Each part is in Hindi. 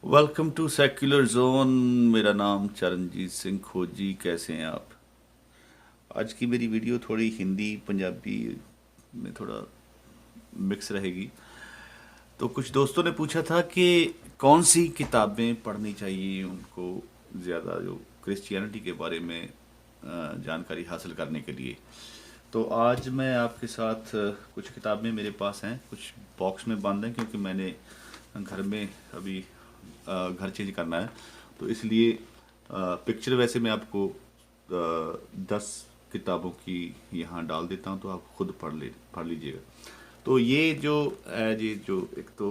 Welcome to secular zone. मेरा नाम चरणजीत सिंह खोजी। कैसे हैं आप? आज की मेरी वीडियो थोड़ी हिंदी पंजाबी में थोड़ा मिक्स रहेगी। तो कुछ दोस्तों ने पूछा था कि कौन सी किताबें पढ़नी चाहिए उनको ज़्यादा, जो क्रिश्चियनिटी के बारे में जानकारी हासिल करने के लिए। तो आज मैं आपके साथ कुछ किताबें मेरे पास हैं, कुछ बॉक्स में बंद हैं क्योंकि मैंने घर में अभी घर चेंज करना है। तो इसलिए पिक्चर वैसे मैं आपको 10 किताबों की यहाँ डाल देता हूँ, तो आप खुद पढ़ लीजिएगा। तो ये जो है, ये जो एक तो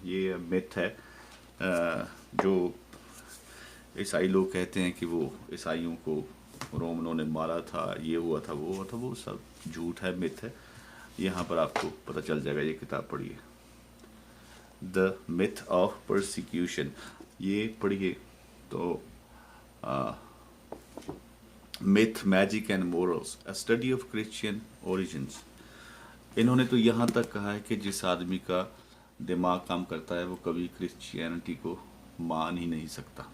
ये मिथ है, जो ईसाई लोग कहते हैं कि वो ईसाइयों को रोमनों ने मारा था, ये हुआ था, वो हुआ था, वो सब झूठ है, मिथ है। यहाँ पर आपको पता चल जाएगा। ये किताब पढ़िए, द मिथ ऑफ परसिक्यूशन, ये पढ़िए। तो myth, magic and morals, a study of Christian origins. इन्होंने तो यहाँ तक कहा है कि जिस आदमी का दिमाग काम करता है वो कभी क्रिश्चियनिटी को मान ही नहीं सकता।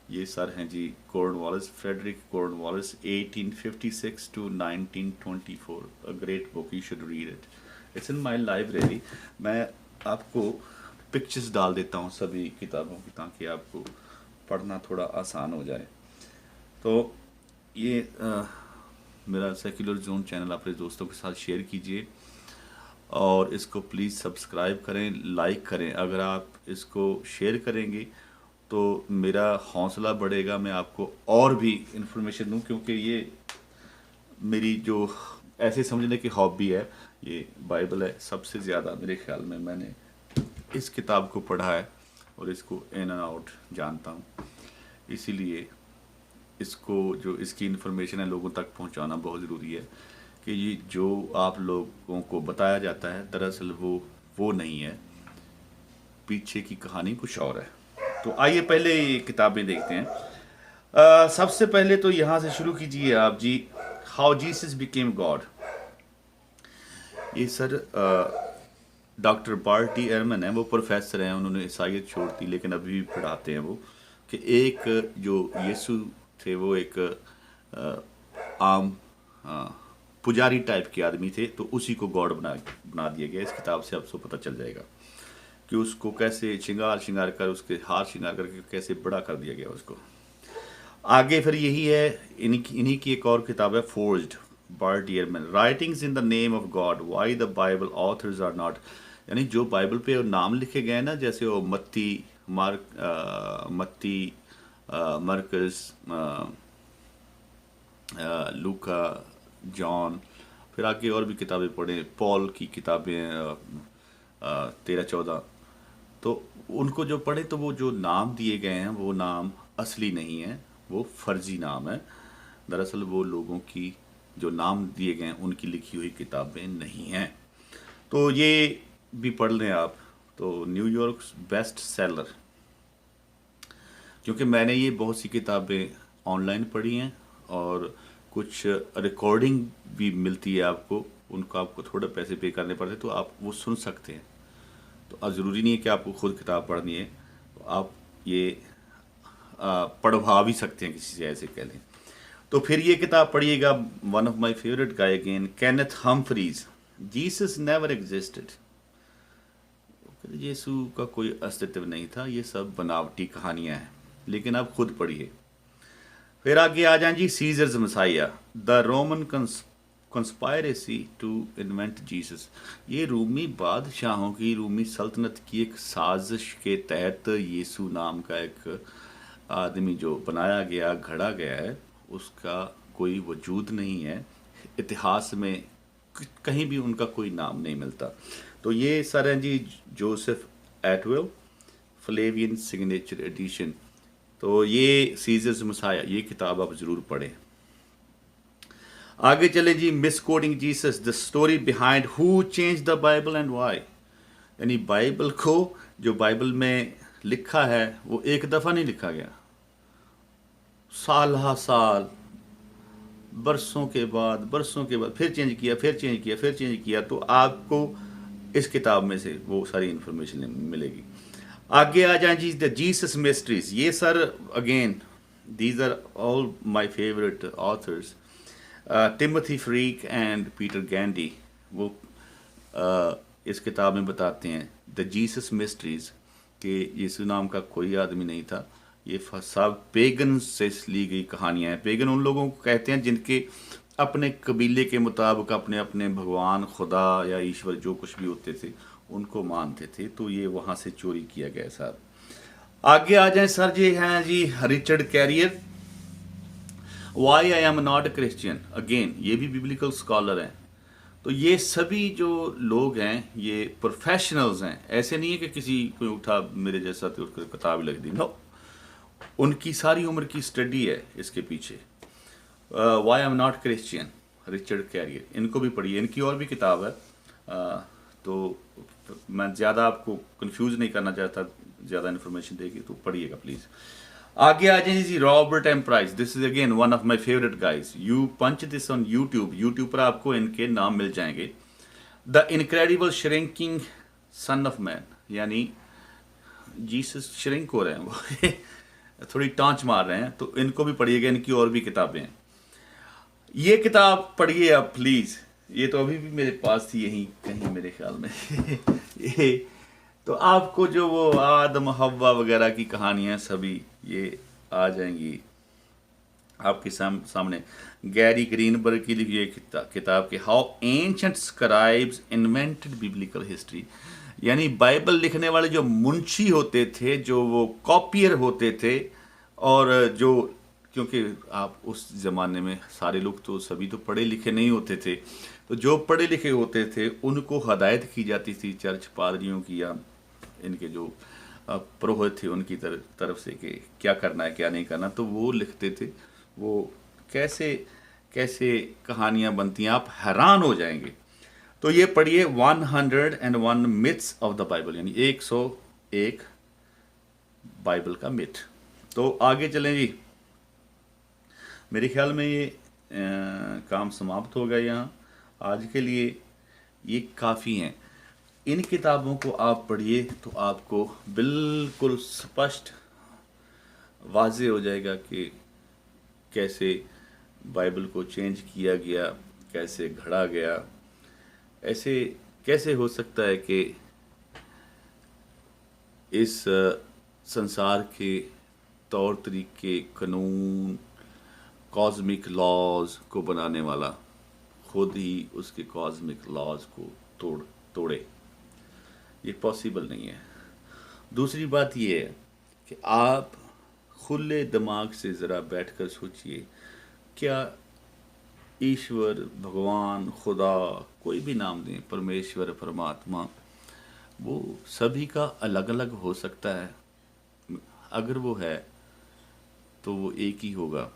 ये सर हैं जी Cornwallis, Frederick Cornwallis, 1856 to 1924। A great book, you should read it, it's in my library. मैं आपको पिक्चर्स डाल देता हूँ सभी किताबों की, ताकि आपको पढ़ना थोड़ा आसान हो जाए। तो ये मेरा सेक्युलर जोन चैनल अपने दोस्तों के साथ शेयर कीजिए और इसको प्लीज़ सब्सक्राइब करें, लाइक करें। अगर आप इसको शेयर करेंगे तो मेरा हौसला बढ़ेगा, मैं आपको और भी इन्फॉर्मेशन दूं, क्योंकि ये मेरी जो ऐसे समझने की हॉबी है, ये बाइबल है। सबसे ज़्यादा मेरे ख्याल में मैंने इस किताब को पढ़ा है और इसको इन एंड आउट जानता हूँ। इसीलिए इसको, जो इसकी इन्फॉर्मेशन है, लोगों तक पहुंचाना बहुत ज़रूरी है कि ये जो आप लोगों को बताया जाता है दरअसल वो नहीं है, पीछे की कहानी कुछ और है। तो आइए पहले ये किताबें देखते हैं। सबसे पहले तो यहाँ से शुरू कीजिए आप जी, हाउ जीसस बिकेम गॉड। ये सर डॉक्टर बार्टी एरमन है, वो प्रोफेसर हैं, उन्होंने ईसाइयत छोड़ दी लेकिन अभी भी पढ़ाते हैं वो, कि एक जो यीशु थे वो एक आम पुजारी टाइप के आदमी थे, तो उसी को गॉड बना दिया गया। इस किताब से आपको पता चल जाएगा कि उसको कैसे श्रृंगार कर, उसके हार श्रृंगार करके कैसे बड़ा कर दिया गया उसको। आगे फिर यही है, इन्हीं की एक और किताब है, forged, Bart Ehrman, writings in the name of God, why the Bible authors are not. यानी जो बाइबल पे नाम लिखे गए हैं ना, जैसे वो मत्ती, मरकस, लूका, जॉन, फिर आगे और भी किताबें पढ़ें, पॉल की किताबें 13-14। तो उनको जो पढ़े तो वो जो नाम दिए गए हैं वो नाम असली नहीं है, वो फर्जी नाम है। दरअसल वो लोगों की जो नाम दिए गए हैं उनकी लिखी हुई किताबें नहीं हैं। तो ये भी पढ़ लें आप। तो न्यूयॉर्क बेस्ट सेलर, क्योंकि मैंने ये बहुत सी किताबें ऑनलाइन पढ़ी हैं और कुछ रिकॉर्डिंग भी मिलती है आपको, उनको आपको थोड़े पैसे पे करने पड़ते हैं, तो आप वो सुन सकते हैं। तो अब ज़रूरी नहीं है कि आपको खुद किताब पढ़नी है, तो आप ये पढ़वा भी सकते हैं किसी से, ऐसे कह लें। तो फिर ये किताब पढ़िएगा, one of my favourite guy again, Kenneth Humphreys, Jesus never existed. यीशु का कोई अस्तित्व नहीं था, ये सब बनावटी कहानियां हैं, लेकिन आप खुद पढ़िए। फिर आगे आ जाए जी, Caesar's Messiah, the Roman conspiracy to invent Jesus. ये रूमी बादशाहों की, रूमी सल्तनत की एक साजिश के तहत यीशु नाम का एक आदमी जो बनाया गया, घड़ा गया है, उसका कोई वजूद नहीं है। इतिहास में कहीं भी उनका कोई नाम नहीं मिलता। तो ये सर हैं जी Joseph Atwill, Flavian signature edition. तो ये सीजर्स मसाया, ये किताब आप ज़रूर पढ़ें। आगे चले जी, misquoting Jesus, the story behind who change the Bible and why. यानी बाइबल को, जो बाइबल में लिखा है वो एक दफ़ा नहीं लिखा गया, साल हा साल, बरसों के बाद फिर चेंज किया, फिर चेंज किया, फिर चेंज किया। तो आपको इस किताब में से वो सारी इन्फॉर्मेशन मिलेगी। आगे आ जाए जी, द जीसस मिस्ट्रीज। ये sir again these are all my favourite authors, Timothy Freke and Peter Gandy. वो इस किताब में बताते हैं द जीसस मिस्ट्रीज कि यीशु नाम का कोई आदमी नहीं था। ये सब पेगन से ली गई कहानियां हैं। पेगन उन लोगों को कहते हैं जिनके अपने कबीले के मुताबिक अपने अपने भगवान, खुदा या ईश्वर जो कुछ भी होते थे उनको मानते थे। तो ये वहाँ से चोरी किया गया सर। आगे आ जाए सर जी, हैं जी Richard Carrier, why I am not a Christian. Again ये भी बिब्लिकल स्कॉलर हैं। तो ये सभी जो लोग हैं ये प्रोफेशनल्स हैं। ऐसे नहीं है कि किसी कोई उठा मेरे जैसा तो उसको किताब लिख दी, नो। उनकी सारी उम्र की स्टडी है इसके पीछे। Why am not Christian, Richard Carrier, इनको भी पढ़िए। इनकी और भी किताब है। तो मैं ज़्यादा आपको कंफ्यूज नहीं करना चाहता ज़्यादा इन्फॉर्मेशन देगी, तो पढ़िएगा प्लीज़। आगे आ जाइए जी, Robert M Price. This is again one of my favourite guys. You punch this on YouTube, YouTube पर आपको इनके नाम मिल जाएंगे। The incredible shrinking son of man, यानी जीसस श्रिंक हो रहे हैं वो थोड़ी टांच मार रहे हैं। तो इनको भी पढ़िएगा, इनकी और भी किताबें हैं। ये किताब पढ़िए आप प्लीज। ये तो अभी भी मेरे पास थी यहीं कहीं मेरे ख्याल में ये तो आपको जो वो आदम हव्वा वगैरह की कहानियां सभी ये आ जाएंगी आपके सामने। गैरी ग्रीनबर्ग की लिखी एक किताब के how ancient scribes invented biblical history, यानी बाइबल लिखने वाले जो मुंशी होते थे, जो वो कॉपियर होते थे, और जो क्योंकि आप उस ज़माने में सारे लोग तो सभी तो पढ़े लिखे नहीं होते थे, तो जो पढ़े लिखे होते थे उनको हदायत की जाती थी चर्च पादरियों की या इनके जो पुरोहित थे उनकी तरफ से कि क्या करना है क्या नहीं करना। तो वो लिखते थे वो कैसे कैसे कहानियाँ बनती हैं, आप हैरान हो जाएंगे। तो ये पढ़िए 101 मिथ्स ऑफ द बाइबल, यानी 101 बाइबल का मिथ। तो आगे चलें जी। मेरे ख्याल में ये काम समाप्त हो गया यहाँ आज के लिए। ये काफ़ी हैं। इन किताबों को आप पढ़िए तो आपको बिल्कुल स्पष्ट वाज़े हो जाएगा कि कैसे बाइबल को चेंज किया गया, कैसे घड़ा गया। ऐसे कैसे हो सकता है कि इस संसार के तौर तरीके, कानून, कॉस्मिक लॉज को बनाने वाला खुद ही उसके कॉस्मिक लॉज को तोड़े। ये पॉसिबल नहीं है। दूसरी बात ये है कि आप खुले दिमाग से ज़रा बैठकर सोचिए, क्या ईश्वर, भगवान, खुदा, कोई भी नाम दें, परमेश्वर, परमात्मा, वो सभी का अलग अलग हो सकता है? अगर वो है तो वो एक ही होगा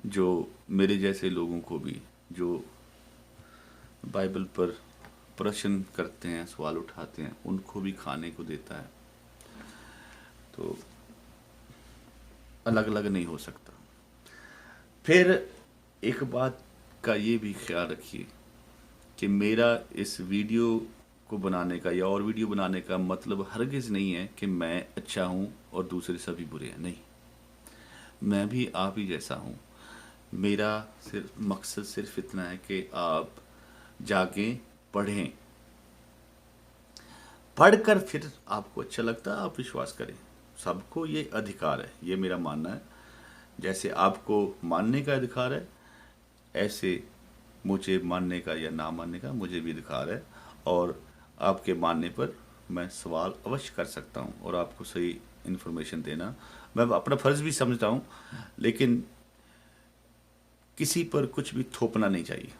जो मेरे जैसे लोगों को भी, जो बाइबल पर प्रश्न करते हैं, सवाल उठाते हैं, उनको भी खाने को देता है। तो अलग अलग नहीं हो सकता। फिर एक बात का ये भी ख्याल रखिए कि मेरा इस वीडियो को बनाने का या और वीडियो बनाने का मतलब हरगिज़ नहीं है कि मैं अच्छा हूँ और दूसरे सभी बुरे हैं। नहीं, मैं भी आप ही जैसा हूँ। मेरा सिर्फ मकसद सिर्फ इतना है कि आप जाके पढ़ें, पढ़कर फिर आपको अच्छा लगता है आप विश्वास करें। सबको ये अधिकार है, ये मेरा मानना है। जैसे आपको मानने का अधिकार है, ऐसे मुझे मानने का या ना मानने का मुझे भी अधिकार है। और आपके मानने पर मैं सवाल अवश्य कर सकता हूँ और आपको सही इन्फॉर्मेशन देना मैं अपना फ़र्ज़ भी समझता हूँ। लेकिन किसी पर कुछ भी थोपना नहीं चाहिए।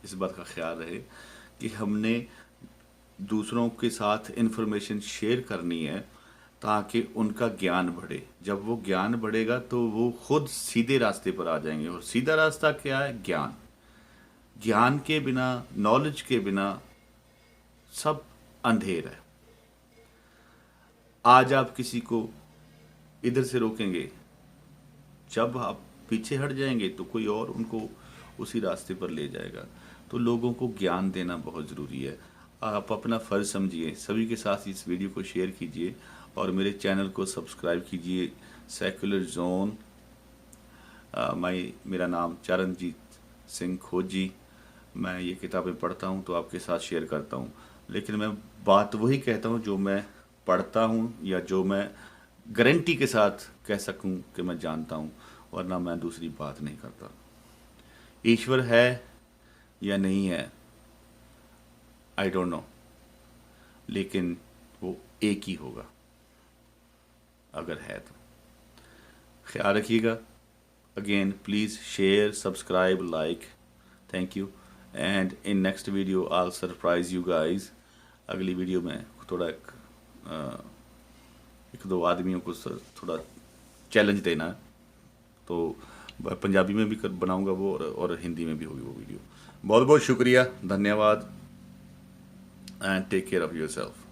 इस बात का ख्याल रहे कि हमने दूसरों के साथ इन्फॉर्मेशन शेयर करनी है ताकि उनका ज्ञान बढ़े। जब वो ज्ञान बढ़ेगा तो वो खुद सीधे रास्ते पर आ जाएंगे। और सीधा रास्ता क्या है? ज्ञान। ज्ञान के बिना, नॉलेज के बिना सब अंधेर है। आज आप किसी को इधर से रोकेंगे, जब आप पीछे हट जाएंगे तो कोई और उनको उसी रास्ते पर ले जाएगा। तो लोगों को ज्ञान देना बहुत ज़रूरी है। आप अपना फ़र्ज़ समझिए, सभी के साथ इस वीडियो को शेयर कीजिए और मेरे चैनल को सब्सक्राइब कीजिए। Secular zone. मेरा नाम चरणजीत सिंह खोजी। मैं ये किताबें पढ़ता हूँ तो आपके साथ शेयर करता हूँ, लेकिन मैं बात वही कहता हूँ जो मैं पढ़ता हूँ या जो मैं गारंटी के साथ कह सकूँ कि मैं जानता हूँ, वरना मैं दूसरी बात नहीं करता। ईश्वर है या नहीं है, आई डोंट नो, लेकिन वो एक ही होगा अगर है तो। ख्याल रखिएगा। Again please share, subscribe, like. Thank you. And in next video I surprise you guys. अगली वीडियो में थोड़ा एक दो आदमियों को थोड़ा चैलेंज देना है, तो पंजाबी में भी बनाऊंगा वो और हिंदी में भी होगी वो वीडियो। बहुत बहुत शुक्रिया, धन्यवाद, and take care of yourself.